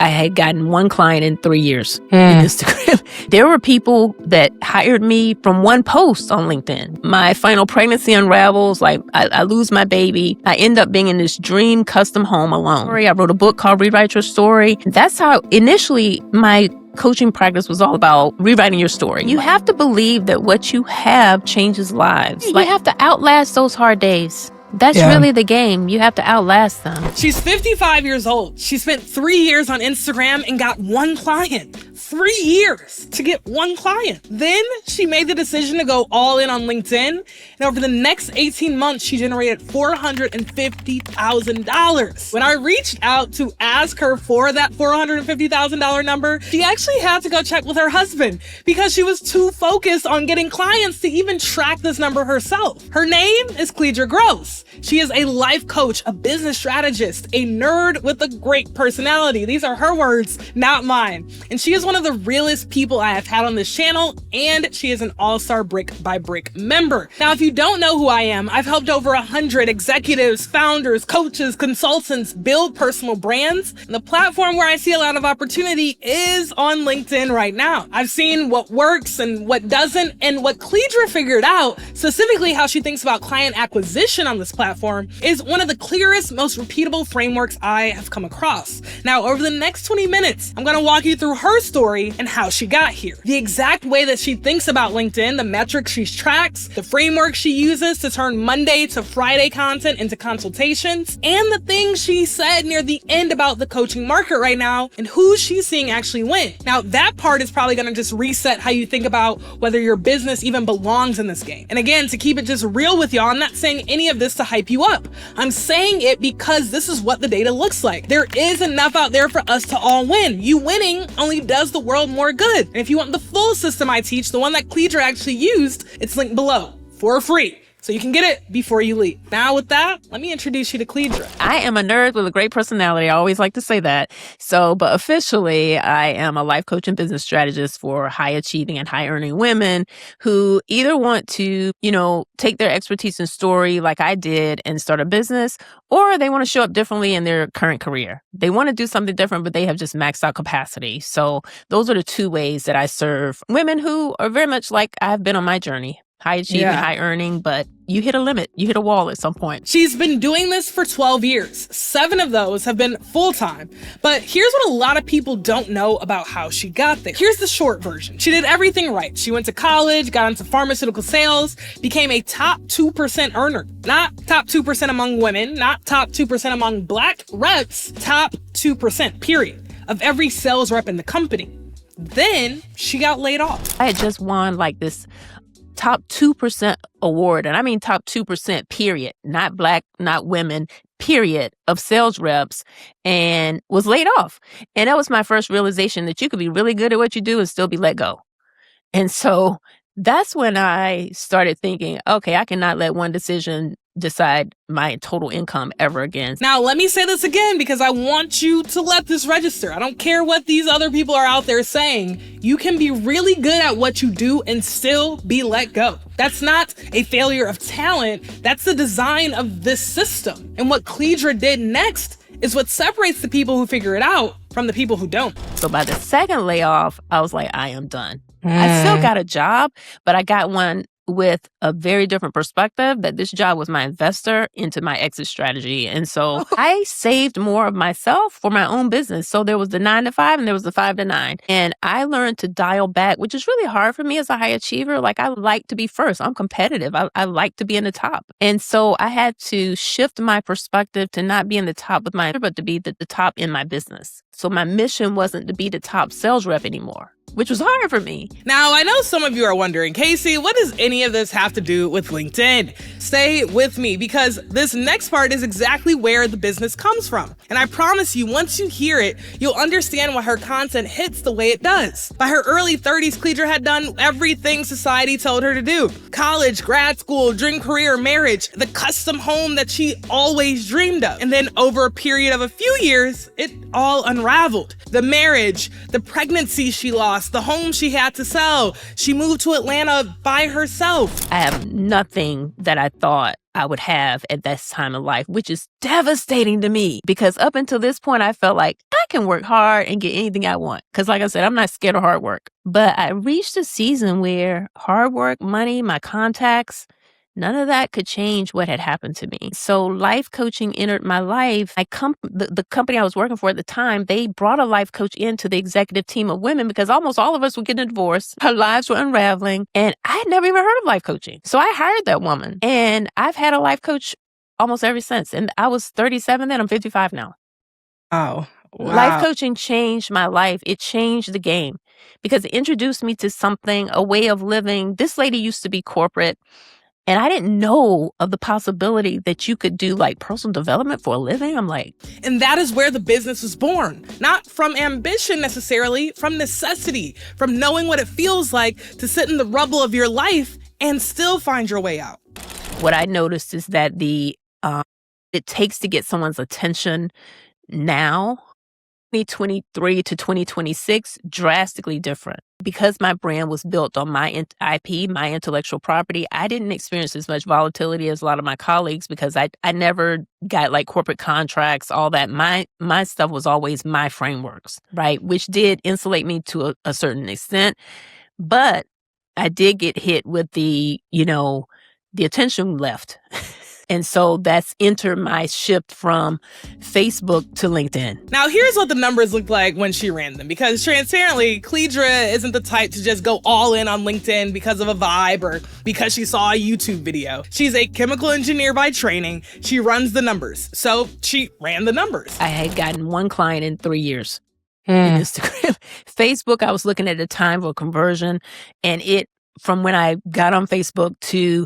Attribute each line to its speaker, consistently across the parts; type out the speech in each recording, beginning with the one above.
Speaker 1: had gotten one client in 3 years in Instagram. There were people that hired me from one post on LinkedIn. My final pregnancy unravels, like I lose my baby. I end up being in this dream custom home alone. I wrote a book called Rewrite Your Story. That's how initially my coaching practice was all about rewriting your story. You have to believe that what you have changes lives. You have to outlast those hard days. That's really the game. You have to outlast them.
Speaker 2: She's 55 years old. She spent 3 years on Instagram and got one client. 3 years to get one client. Then she made the decision to go all in on LinkedIn. And over the next 18 months, she generated $450,000. When I reached out to ask her for that $450,000 number, she actually had to go check with her husband because she was too focused on getting clients to even track this number herself. Her name is Cledra Gross. She is a life coach, a business strategist, a nerd with a great personality. These are her words, not mine. And she is one of the realest people I have had on this channel, and she is an all-star Brick by Brick member. Now, if you don't know who I am, I've helped over 100 executives, founders, coaches, consultants build personal brands. And the platform where I see a lot of opportunity is on LinkedIn right now. I've seen what works and what doesn't, and what Cledra figured out, specifically how she thinks about client acquisition on this platform, is one of the clearest, most repeatable frameworks I have come across. Now, over the next 20 minutes, I'm going to walk you through her story and how she got here. The exact way that she thinks about LinkedIn, the metrics she tracks, the framework she uses to turn Monday to Friday content into consultations, and the things she said near the end about the coaching market right now and who she's seeing actually win. Now, that part is probably going to just reset how you think about whether your business even belongs in this game. And again, to keep it just real with y'all, I'm not saying any of this to hype you up. I'm saying it because this is what the data looks like. There is enough out there for us to all win. You winning only does the world more good. And if you want the full system I teach, the one that Cledra actually used, it's linked below for free. So you can get it before you leave. Now with that, let me introduce you to Cledra.
Speaker 1: I am a nerd with a great personality. I always like to say that. But officially, I am a life coach and business strategist for high achieving and high earning women who either want to, take their expertise and story like I did and start a business, or they want to show up differently in their current career. They want to do something different, but they have just maxed out capacity. So those are the two ways that I serve women who are very much like I've been on my journey. High achieving, high earning, but you hit a limit. You hit a wall at some point.
Speaker 2: She's been doing this for 12 years. 7 of those have been full-time. But here's what a lot of people don't know about how she got there. Here's the short version. She did everything right. She went to college, got into pharmaceutical sales, became a top 2% earner. Not top 2% among women, not top 2% among Black reps, top 2%, period, of every sales rep in the company. Then she got laid off.
Speaker 1: I had just won this top 2% award. And I mean top 2%, period. Not Black, not women, period, of sales reps, and was laid off. And that was my first realization that you could be really good at what you do and still be let go. And so that's when I started thinking, okay, I cannot let one decision decide my total income ever again.
Speaker 2: Now, let me say this again because I want you to let this register. I don't care what these other people are out there saying. You can be really good at what you do and still be let go. That's not a failure of talent. That's the design of this system. And what Cledra did next is what separates the people who figure it out from the people who don't.
Speaker 1: So by the second layoff, I was like, I am done. I still got a job, but I got one with a very different perspective, that this job was my investor into my exit strategy. And so I saved more of myself for my own business. So there was the 9 to 5 and there was the 5 to 9. And I learned to dial back, which is really hard for me as a high achiever. I like to be first. I'm competitive. I like to be in the top. And so I had to shift my perspective to not be in the top with but to be the top in my business. So my mission wasn't to be the top sales rep anymore, which was hard for me.
Speaker 2: Now, I know some of you are wondering, Casey, what does any of this have to do with LinkedIn? Stay with me because this next part is exactly where the business comes from. And I promise you, once you hear it, you'll understand why her content hits the way it does. By her early 30s, Cledra had done everything society told her to do. College, grad school, dream career, marriage, the custom home that she always dreamed of. And then over a period of a few years, it all unraveled. The marriage, the pregnancy she lost, lost the home she had to sell. She moved to Atlanta by herself.
Speaker 1: I have nothing that I thought I would have at this time of life, which is devastating to me because up until this point, I felt like I can work hard and get anything I want. Because like I said, I'm not scared of hard work. But I reached a season where hard work, money, my contacts, none of that could change what had happened to me. So life coaching entered my life. The company I was working for at the time, they brought a life coach into the executive team of women because almost all of us were getting a divorce. Our lives were unraveling. And I had never even heard of life coaching. So I hired that woman. And I've had a life coach almost ever since. And I was 37 then. I'm 55 now.
Speaker 2: Oh, wow.
Speaker 1: Life coaching changed my life. It changed the game because it introduced me to something, a way of living. This lady used to be corporate. And I didn't know of the possibility that you could do like personal development for a living. I'm like.
Speaker 2: And that is where the business was born. Not from ambition necessarily, from necessity, from knowing what it feels like to sit in the rubble of your life and still find your way out.
Speaker 1: What I noticed is that it takes to get someone's attention now, 2023 to 2026, drastically different. Because my brand was built on my IP, my intellectual property, I didn't experience as much volatility as a lot of my colleagues because I never got like corporate contracts, all that. My stuff was always my frameworks, right? Which did insulate me to a certain extent. But I did get hit with the attention left. And so that's entered my shift from Facebook to LinkedIn.
Speaker 2: Now, here's what the numbers looked like when she ran them, because transparently, Cledra isn't the type to just go all in on LinkedIn because of a vibe or because she saw a YouTube video. She's a chemical engineer by training. She runs the numbers. So she ran the numbers.
Speaker 1: I had gotten one client in 3 years in Instagram. Facebook, I was looking at the time for conversion, and from when I got on Facebook to,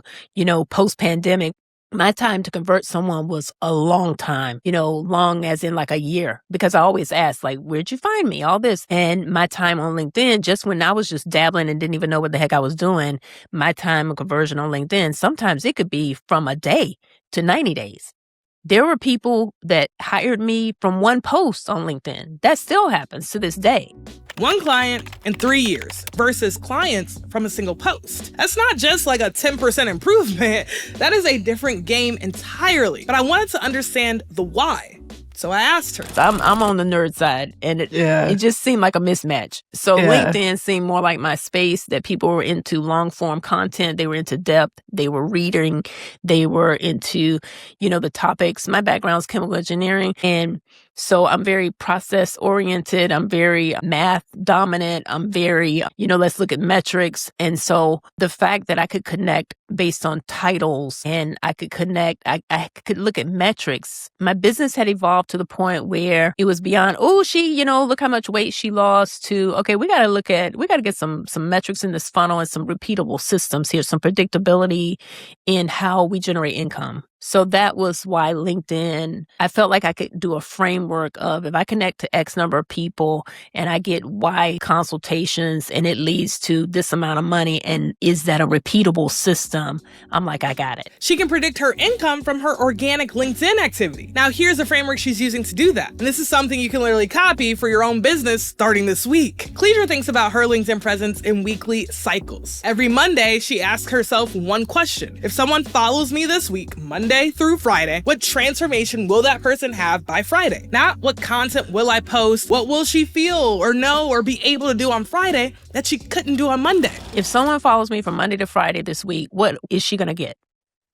Speaker 1: post-pandemic, my time to convert someone was a long time, long as in like a year, because I always ask, like, where'd you find me? All this. And my time on LinkedIn, just when I was just dabbling and didn't even know what the heck I was doing, my time of conversion on LinkedIn, sometimes it could be from a day to 90 days. There were people that hired me from one post on LinkedIn. That still happens to this day.
Speaker 2: One client in 3 years versus clients from a single post. That's not just like a 10% improvement. That is a different game entirely. But I wanted to understand the why. So I asked her.
Speaker 1: I'm on the nerd side, and it just seemed like a mismatch. So LinkedIn seemed more like my space, that people were into long form content. They were into depth. They were reading. They were into, the topics. My background is chemical engineering. And so I'm very process oriented. I'm very math dominant. I'm very, let's look at metrics. And so the fact that I could connect based on titles and I could connect, I could look at metrics. My business had evolved to the point where it was beyond, she, look how much weight she lost, to, okay, we got to get some metrics in this funnel and some repeatable systems here, some predictability in how we generate income. So that was why LinkedIn, I felt like I could do a framework of, if I connect to X number of people and I get Y consultations and it leads to this amount of money, and is that a repeatable system? I'm like, I got it.
Speaker 2: She can predict her income from her organic LinkedIn activity. Now, here's the framework she's using to do that. And this is something you can literally copy for your own business starting this week. Cledra thinks about her LinkedIn presence in weekly cycles. Every Monday, she asks herself one question. If someone follows me this week, Monday through Friday, what transformation will that person have by Friday? Not what content will I post, what will she feel or know or be able to do on Friday that she couldn't do on Monday.
Speaker 1: If someone follows me from Monday to Friday this week, what is she going to get?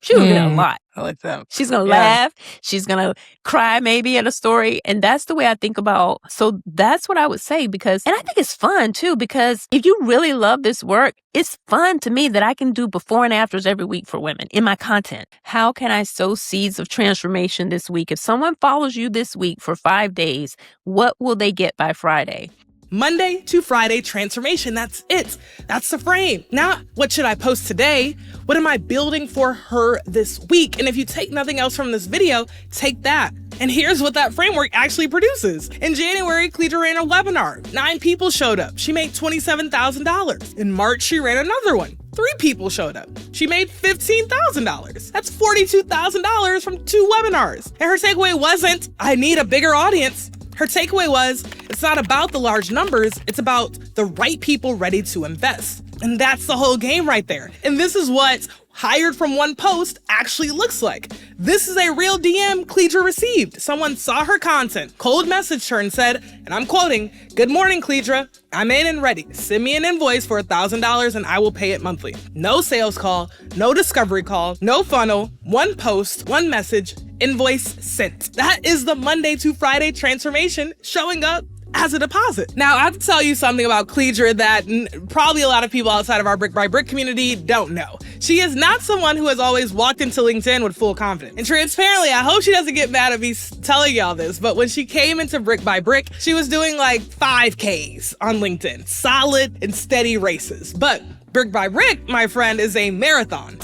Speaker 1: She's going to get a lot.
Speaker 2: I like that.
Speaker 1: She's going to laugh. She's going to cry maybe at a story. And that's the way I think about. So that's what I would say, because, and I think it's fun too, because if you really love this work, it's fun to me that I can do before and afters every week for women in my content. How can I sow seeds of transformation this week? If someone follows you this week for 5 days, what will they get by Friday?
Speaker 2: Monday to Friday transformation. That's it. That's the frame. Not what should I post today? What am I building for her this week? And if you take nothing else from this video, take that. And here's what that framework actually produces. In January, Cledra ran a webinar. 9 people showed up. She made $27,000. In March, she ran another one. 3 people showed up. She made $15,000. That's $42,000 from 2 webinars. And her takeaway wasn't, I need a bigger audience. Her takeaway was, if It's not about the large numbers, it's about the right people ready to invest. And that's the whole game right there. And this is what hired from one post actually looks like. This is a real DM Cledra received. Someone saw her content, cold messaged her and said, and I'm quoting, "Good morning, Cledra. I'm in and ready. Send me an invoice for $1,000 and I will pay it monthly." No sales call, no discovery call, no funnel, one post, one message, invoice sent. That is the Monday to Friday transformation showing up as a deposit. Now, I have to tell you something about Cledra that probably a lot of people outside of our Brick by Brick community don't know. She is not someone who has always walked into LinkedIn with full confidence. And transparently, I hope she doesn't get mad at me telling y'all this, but when she came into Brick by Brick, she was doing like 5Ks on LinkedIn, solid and steady races. But Brick by Brick, my friend, is a marathon.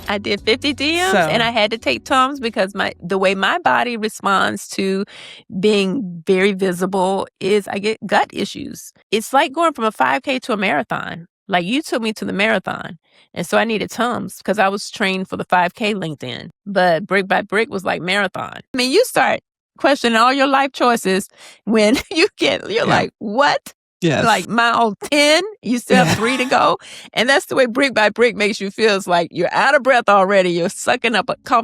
Speaker 1: I did 50 DMs and I had to take Tums because the way my body responds to being very visible is I get gut issues. It's like going from a 5K to a marathon. Like you took me to the marathon. And so I needed Tums because I was trained for the 5K LinkedIn. But Brick by Brick was like marathon. I mean, you start questioning all your life choices when you're like, what?
Speaker 3: Yes.
Speaker 1: Like mile 10, you still have 3 to go. And that's the way Brick by Brick makes you feel. It's like you're out of breath already. You're coughing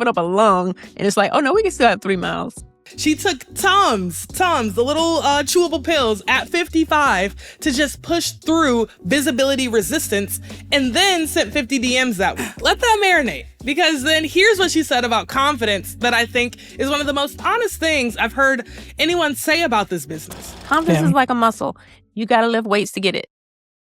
Speaker 1: up a lung. And it's like, oh no, we can still have 3 miles.
Speaker 2: She took Tums, the little chewable pills at 55 to just push through visibility resistance and then sent 50 DMs that week. Let that marinate. Because then here's what she said about confidence that I think is one of the most honest things I've heard anyone say about this business.
Speaker 1: Confidence is like a muscle. You got to lift weights to get it.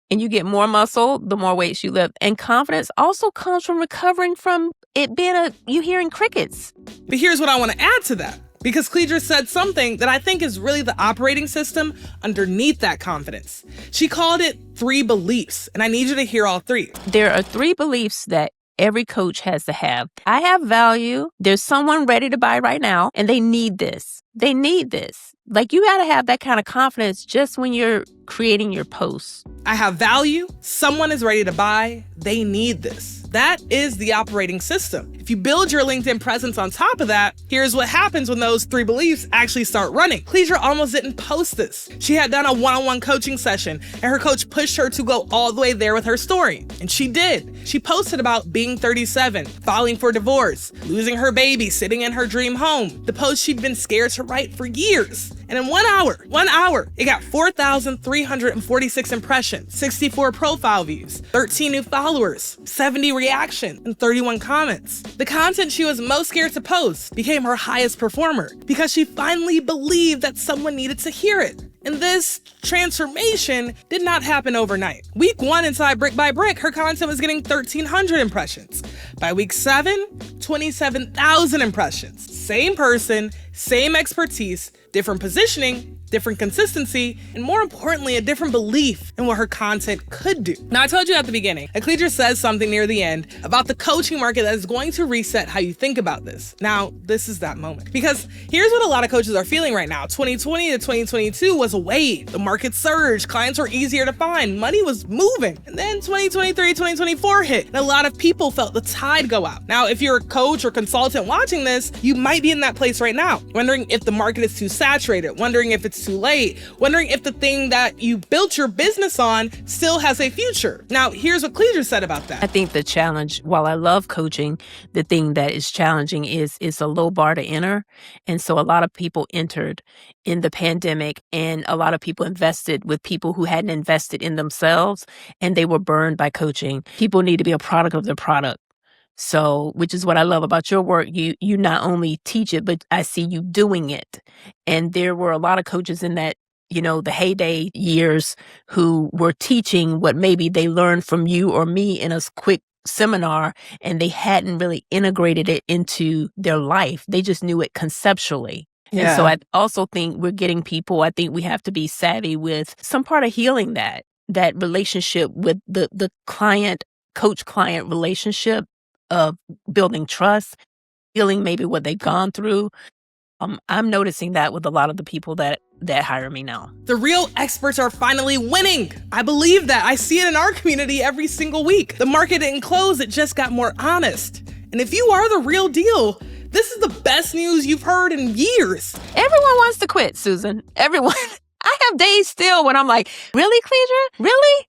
Speaker 1: And you get more muscle, the more weights you lift. And confidence also comes from recovering from it being you hearing crickets.
Speaker 2: But here's what I want to add to that. Because Cledra said something that I think is really the operating system underneath that confidence. She called it 3 beliefs, and I need you to hear all 3.
Speaker 1: There are 3 beliefs that every coach has to have. I have value. There's someone ready to buy right now, and they need this. They need this. Like, you got to have that kind of confidence just when you're creating your posts.
Speaker 2: I have value. Someone is ready to buy. They need this. That is the operating system. If you build your LinkedIn presence on top of that, here's what happens when those 3 beliefs actually start running. Cledra almost didn't post this. She had done a one-on-one coaching session, and her coach pushed her to go all the way there with her story. And she did. She posted about being 37, filing for divorce, losing her baby, sitting in her dream home, the post she'd been scared to write for years. And in 1 hour, it got 4,346 impressions, 64 profile views, 13 new followers, 70 reactions, and 31 comments. The content she was most scared to post became her highest performer because she finally believed that someone needed to hear it. And this transformation did not happen overnight. Week 1 inside Brick by Brick, her content was getting 1,300 impressions. By week 7, 27,000 impressions. Same person, same expertise, different positioning, different consistency, and more importantly, a different belief in what her content could do. Now, I told you at the beginning, Cledra says something near the end about the coaching market that is going to reset how you think about this. Now, this is that moment. Because here's what a lot of coaches are feeling right now. 2020 to 2022 was a wave. The market surged. Clients were easier to find. Money was moving. And then 2023, 2024 hit, and a lot of people felt the tide go out. Now, if you're a coach or consultant watching this, you might be in that place right now, wondering if the market is too saturated, wondering if it's too late, wondering if the thing that you built your business on still has a future. Now, here's what Cledra said about that.
Speaker 1: I think the challenge, while I love coaching, the thing that is challenging is a low bar to enter. And so a lot of people entered in the pandemic, and a lot of people invested with people who hadn't invested in themselves, and they were burned by coaching. People need to be a product of their product. So, which is what I love about your work. You not only teach it, but I see you doing it. And there were a lot of coaches in that, the heyday years who were teaching what maybe they learned from you or me in a quick seminar, and they hadn't really integrated it into their life. They just knew it conceptually. Yeah. And so I also think we're getting people, I think we have to be savvy with some part of healing that relationship with the coach-client relationship of building trust, feeling maybe what they've gone through. I'm noticing that with a lot of the people that hire me now.
Speaker 2: The real experts are finally winning. I believe that. I see it in our community every single week. The market didn't close, it just got more honest. And if you are the real deal, this is the best news you've heard in years.
Speaker 1: Everyone wants to quit, Susan. Everyone. I I have days still when I'm like, really, Cledra? Really?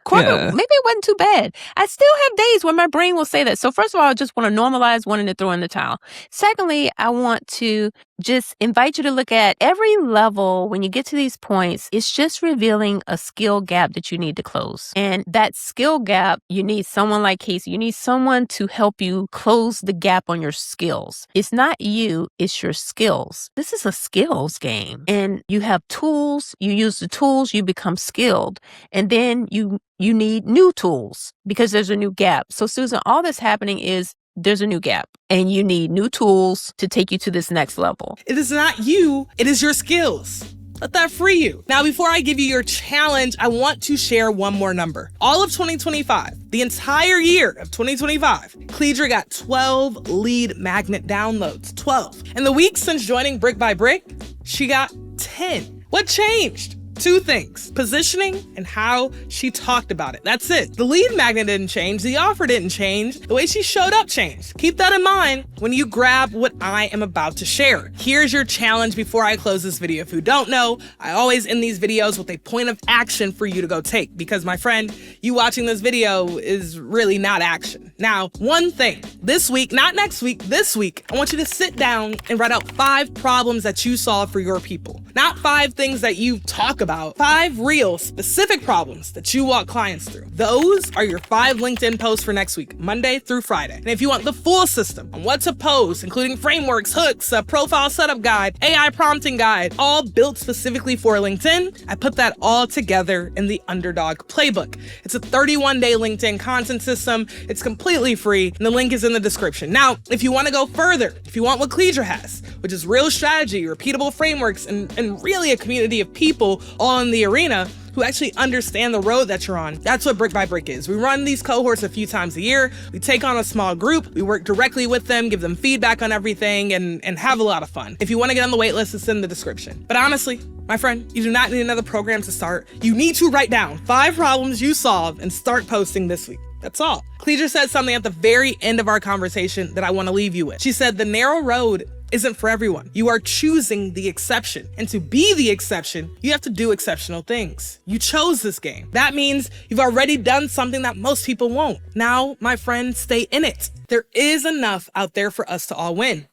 Speaker 1: Corbin, maybe it wasn't too bad. I still have days when my brain will say that. So first of all, I just want to normalize wanting to throw in the towel. Secondly, I want to just invite you to look at every level. When you get to these points, it's just revealing a skill gap that you need to close. And that skill gap, you need someone like Casey. You need someone to help you close the gap on your skills. It's not you, it's your skills. This is a skills game. And you have tools, you use the tools, you become skilled. And then you need new tools because there's a new gap. So Susan, all that's happening is there's a new gap and you need new tools to take you to this next level.
Speaker 2: It is not you, it is your skills. Let that free you. Now, before I give you your challenge, I want to share one more number. All of 2025, the entire year of 2025, Cledra got 12 lead magnet downloads, 12. And the week since joining Brick by Brick, she got 10. What changed? Two things, positioning and how she talked about it. That's it. The lead magnet didn't change. The offer didn't change. The way she showed up changed. Keep that in mind when you grab what I am about to share. Here's your challenge before I close this video. If you don't know, I always end these videos with a point of action for you to go take because my friend, you watching this video is really not action. Now, one thing, this week, not next week, this week, I want you to sit down and write out 5 problems that you solve for your people. Not 5 things that you talk about, 5 real specific problems that you walk clients through. Those are your 5 LinkedIn posts for next week, Monday through Friday. And if you want the full system on what to post, including frameworks, hooks, a profile setup guide, AI prompting guide, all built specifically for LinkedIn, I put that all together in the Underdog Playbook. It's a 31-day LinkedIn content system. It's completely free, and the link is in the description. Now, if you want to go further, if you want what Cledra has, which is real strategy, repeatable frameworks, and really a community of people all in the arena who actually understand the road that you're on. That's what Brick by Brick is. We run these cohorts a few times a year. We take on a small group. We work directly with them, give them feedback on everything, and have a lot of fun. If you want to get on the wait list, it's in the description. But honestly, my friend, you do not need another program to start. You need to write down 5 problems you solve and start posting this week. That's all. Cledra said something at the very end of our conversation that I want to leave you with. She said, the narrow road isn't for everyone. You are choosing the exception. And to be the exception, you have to do exceptional things. You chose this game. That means you've already done something that most people won't. Now, my friend, stay in it. There is enough out there for us to all win.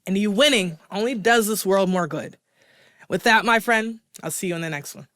Speaker 2: And you winning only does this world more good. With that, my friend, I'll see you in the next one.